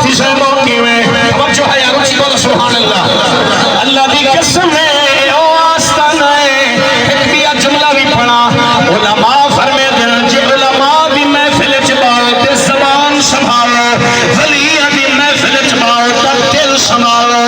کافی سے موقع میں توجہ ہے یا روچی بولو سبحان اللہ اللہ دی قسم ہے او آستانہ ہے ایک دیا جملہ بھی پڑھا علماء فرمے دن جی علماء دی محفل چباؤ تے زبان سنبھالو ولی دی محفل چباؤ تے دل سنبھالو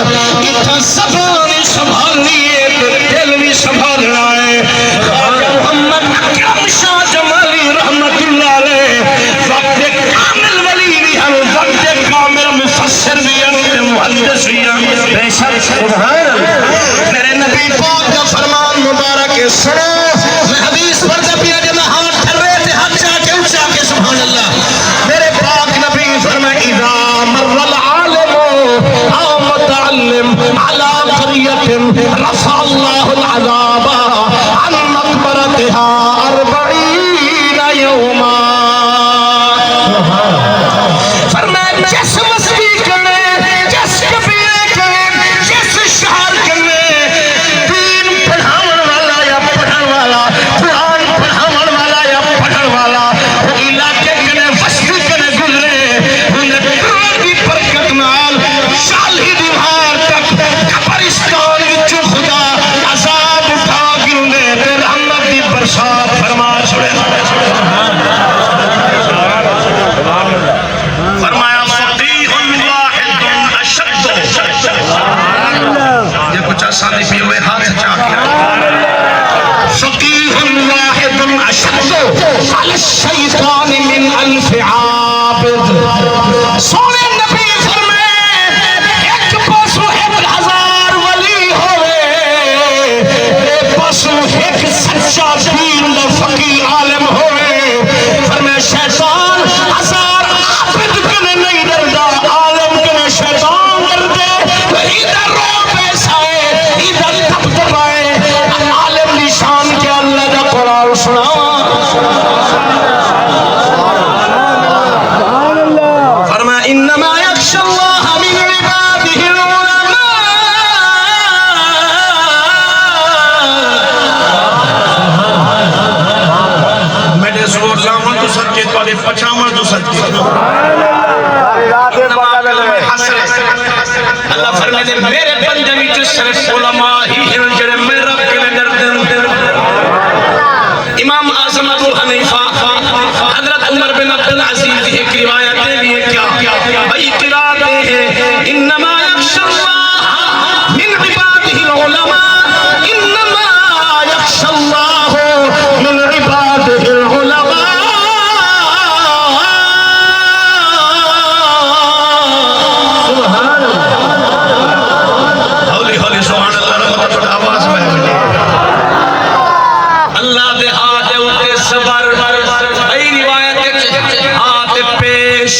اتھا زبان سنبھالنی ہے تے دل بھی سنبھالنا ہے خواجہ محمد اکرم شاہ جمالی رحمت اللہ علیہ وقت کامل ولی بھی ہم وقت کامل مفسر بھی ہم محدث بھی ہم بے شک سبحان اللہ میرے نبی پاک کا فرمان مبارک سنو میں حدیث پڑھتا پیا جب میں ہاتھ ٹھر رہے تھے ہاتھ چاہ کے سبحان اللہ میرے پاک نبی فرمائے اذا مر العالم او متعلم على قرية رفع الله العذاب عن مقبرتها 40 يوما فرمائے جس مستی کرنے جس کبیرے کرنے جس شہر کرنے دین پڑھاون والا یا پڑھن والا قرآن پڑھاون والا یا پڑھن والا وہ علاقے کرنے وستی کرنے گزرے انہیں قرآن کی برکت نال شالی دیوار تک قبرستان وچوں خدا عذاب اٹھا گرنے تے رحمت دی برسات فرما چھوڑے فرمایا فقیہ واحد اشد یہ کچھ آسانی بھی ہوئے ہاتھ چاہ کیا فقیہ واحد اشد علی الشیطان من الف عابد سونے نبی فرمائے ایک پاسو 1000 ولی ہوئے ایک پاسو ایک سچا دین دا فقیہ عالم ہوئے فرمائے شیطان 1000 عابد کنے نہیں ڈردا عالم کنے شیطان ڈردے ادھر رو پیسہ ہے ادھر دبدبہ ہے عالم دی شان کے اللہ دا قرآن سنا فرمایا انما یخشى اللہ من عباده العلماء میرے زور لامن تو صدقے تو آلے پچامن تو صدقے اللہ فرمائے دے میرے بندے میں جو صرف علماء ہی ہیں جنہیں میں رب کے لئے دردن امام اعظم ابو حنیفہ حضرت عمر بن عبدالعزیز ایک روایت دے لیے کیا بھئی قرآن دے ہیں انما یخشى اللہ من عباده العلماء انما یخشى اللہ من عباده العلماء ہولی ہولی سبحان اللہ رحمت اللہ آواز میں اللہ دے ہاتھ اٹھے صبر ای روایت ہاتھ پیش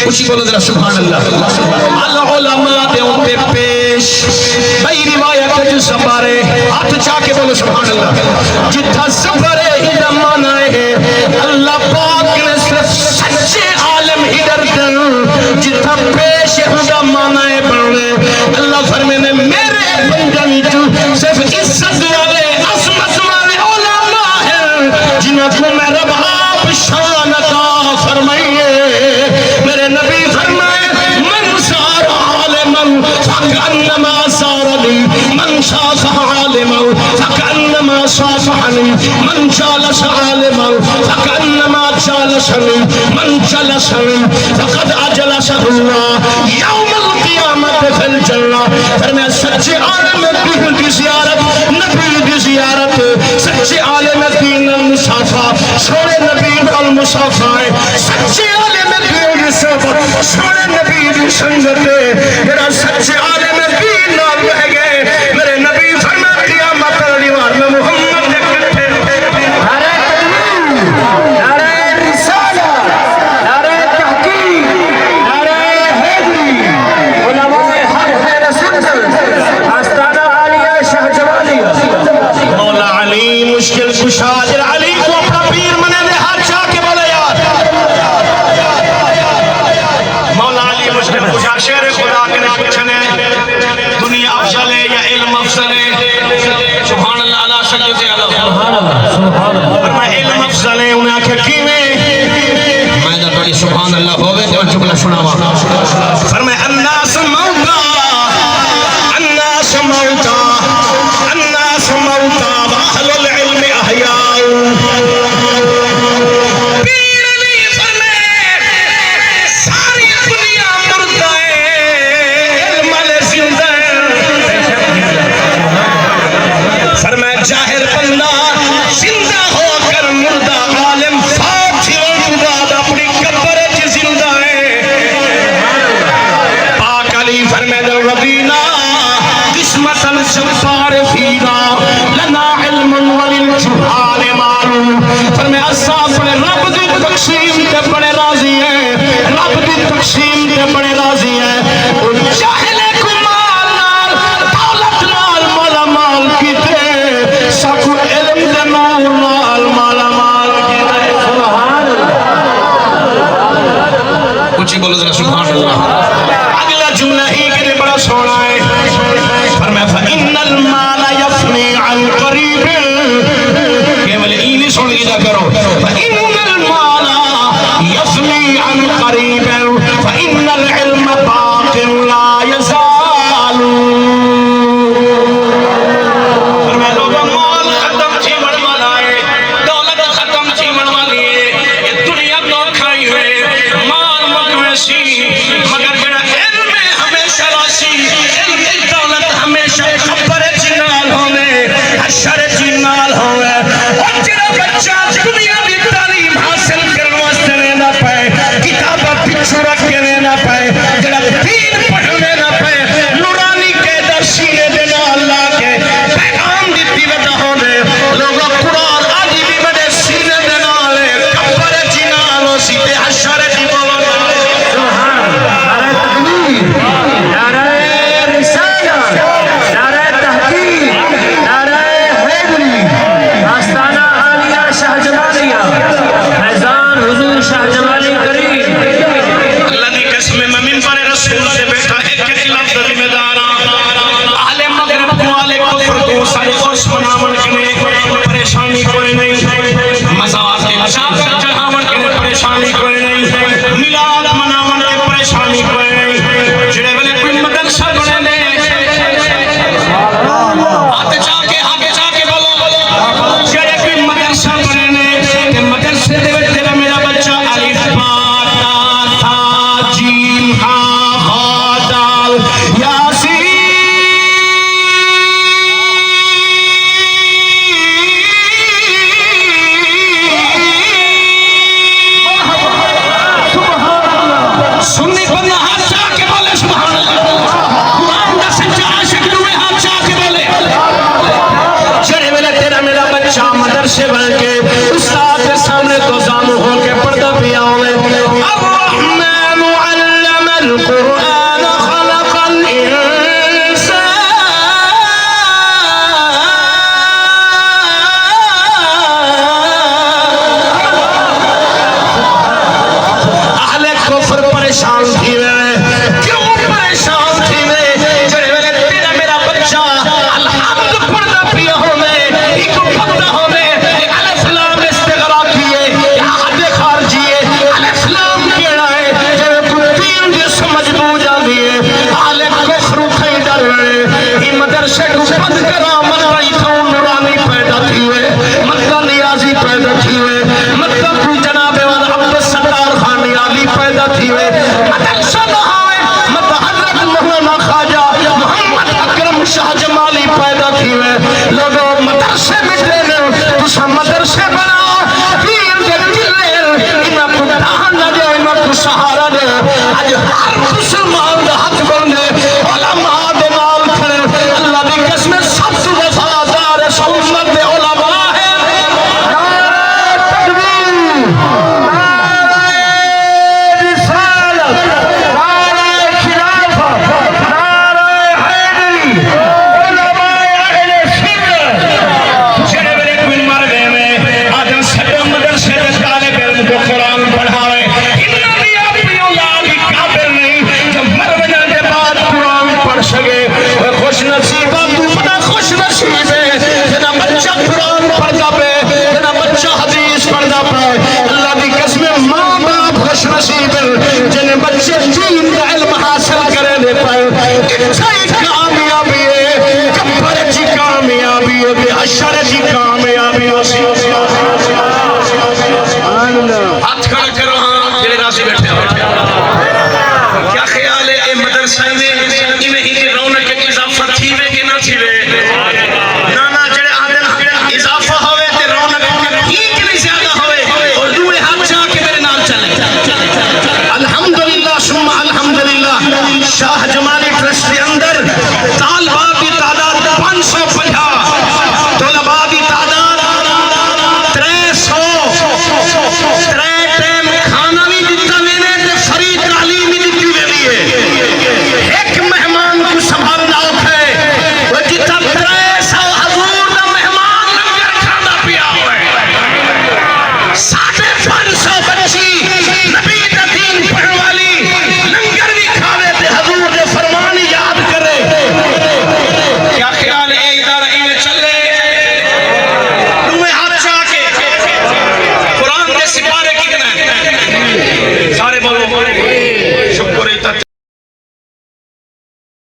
اسی بولو ذرا سبحان اللہ العلماء دے اٹھے پیش ای روایت صبر ہاتھ چاہ کے بولو سبحان اللہ جتھا صبر ہی زمانہ ہے اللہ پاک نے صرف سچے عالم ہی ڈردن جتھا پیش ہدا مانا ہے بڑھنے اللہ فرمینے میرے بندن جو صرف عزت والے عظمت والے علماء ہیں جنہوں کو میں رب آپ شان عطا فرمائیے میرے نبی فرمائے من سار عالما فکأنما سارنی من شاف عالما فکأنما شافعنی من جالس عالما فکأنما جالسنی من جلسنی فقد اجلسہ اللہ یوم القیامت فی الجنہ فرمائے سچے عالم دین دی زیارت نبی دی زیارت سچے عالم دین المصافہ سوڑے نبی المصافہ سچے عالم دین دی صحبت سوڑے نبی دی سنگت میرا سچے عالم دین نال بہ گئے میرے نبی فرمائے قیامت دیوار میں محمد نے کٹھے نعرہ تکبیر نعرہ رسالہ نعرہ تحقیق نعرہ حیدری علماء حق خیر سنت آستانہ عالیہ شاہ جوالی مولا علی مشکل کشا علی کو اپنا پیر منے دے ہاتھ چاہ کے بولے یار مولا علی مشکل کشا شیر خدا کے پوچھنے توجہ بلا سناوا فرمائے الناس موتا الناس موتا الناس موتا واہل العلم احیاء پیر علی فرمائے ساری دنیا مردہ ہے علم علی زندہ ہے فرمائے جاہر بندہ زندہ ہو کر مردہ عالم فاتحوں کے بعد اپنی قبر کی زندہ ہے پاک علی فرمائے ربینا قسمت الجبار فینا لنا علم وللجہال معلوم فرمائے اصحاب رب دی تقسیم تے بڑے راضی ہیں رب دی تقسیم تے بڑے راضی ہیں جاہل کو مال نال دولت نال مالا مال کیتے ساکو علم دے نال مالا مال کیتے سبحان اللہ کچھ بولو ذرا سبحان اللہ اگلا جملہ ہی کہ بڑا سونا ہے فرمایا فَإِنَّ الْمَالَ يَفْنِي عَنْ قَرِيبٍ کیول اینی سن گیا کرو فَإِنَّ الْمَالَ يَفْنِي عَنْ قَرِيبٍ فَإِنَّ الْعِلْمَ بَاقٍ لَا يَزَالُ فرمایا لوگا مال ختم تھی منوالا ہے دولت ختم تھی منوالی ہے یہ دنیا تو کھائی ہوئے مال مکویسی مگر جڑا علم ہمیشہ راشی علم دولت ہمیشہ خبر جنال ہونے حشر جنال ہوئے اور جڑا بچہ دنیا دی تعلیم حاصل کرنے واسطے نہ پائے کتابہ پچھو رکھ کے نہ پائے جڑا دین پڑھنے نہ پائے نورانی کے در سینے دینا اللہ کے پیغام دیتی وجہ ہونے لوگا قرآن آجی بھی بڑے سینے دینا لے خبر جنال ہو سیتے حشر جنال نعرہ رسالہ نعرہ تحقیق نعرہ حیدری آستانہ عالیہ شاہ جمالیہ فیضان حضور شاہ جمالی کریم اللہ دی قسم میں منبر رسول سے بیٹھا ایک لفظ ذمہ دارا اہل مغرب کو اہل کفر کو سارے خوش مناون کنے پریشانی کوئی نہیں مزار کے شاکر چڑھاون کنے پریشانی کوئی نہیں میلاد مناون کے پریشانی کوئی نہیں جڑے والے کوئی مدرسہ بنے نے ہاتھ جا کے بولو جڑے کوئی مدرسہ بنے نے کہ مدرسے دے وچ تیرا میرا بچہ الف با تا جیم ہا خا دال یاسین سنی بندہ ہاتھ چاہ کے بولے سبحان اللہ قرآن دا سچا عاشق دوئے ہاتھ چاہ کے بولے چڑے ویلے تیرا میرا بچہ مدرسے بن کے استاد کے سامنے تو زامو ہو کے پردہ پیا ہوئے الرحمن علم القرآن خلق الانسان اہل کفر پریشان تھی میں کیوں پریشان تھی میں جڑے ویلے تیرا میرا بچہ الحمد پڑھنا پیا ہوئے ایک پتہ ہوئے الف لام استغراق کیے حد خارجیے الف لام کیڑا ہے جب تین جو سمجھ بوجھا دیئے اہل کفر کھائی ڈر رہے ہی مدرسے کو بند کرا مدرائی تھا نورانی پیدا تھی ہوئے مدہ نیازی پیدا تھی ہوئے مدہ کو جناب والا عبد ستار خانی علی پیدا تھی ہوئے مدرسہ نہ ہوئے مدہ حضرت مولانا خواجہ محمد اکرم شاہ جمالی پیدا تھی ہوئے لوگوں مدرسے مٹے گئے تسا مدرسے بناؤ پیر دے کلے انہاں کو دہان نہ دے انہاں کو سہارا دے آج ہر مسلمان دا ہاتھ بندے علماء دے نال کھڑے اللہ دی قسم سب سے وفادار سنت دے علماء ہیں نعرہ تکبیر نعرہ رسالت نعرہ خلافت نعرہ حیدری علماء اہل سنت جڑے ویلے کوئی مر گئے میں آدم سب مدرسے دے طالب علم کو قرآن پڑھاوے انہاں دی اپنی اولاد ہی قابل نہیں کہ مر وجہ کے بعد بیٹھے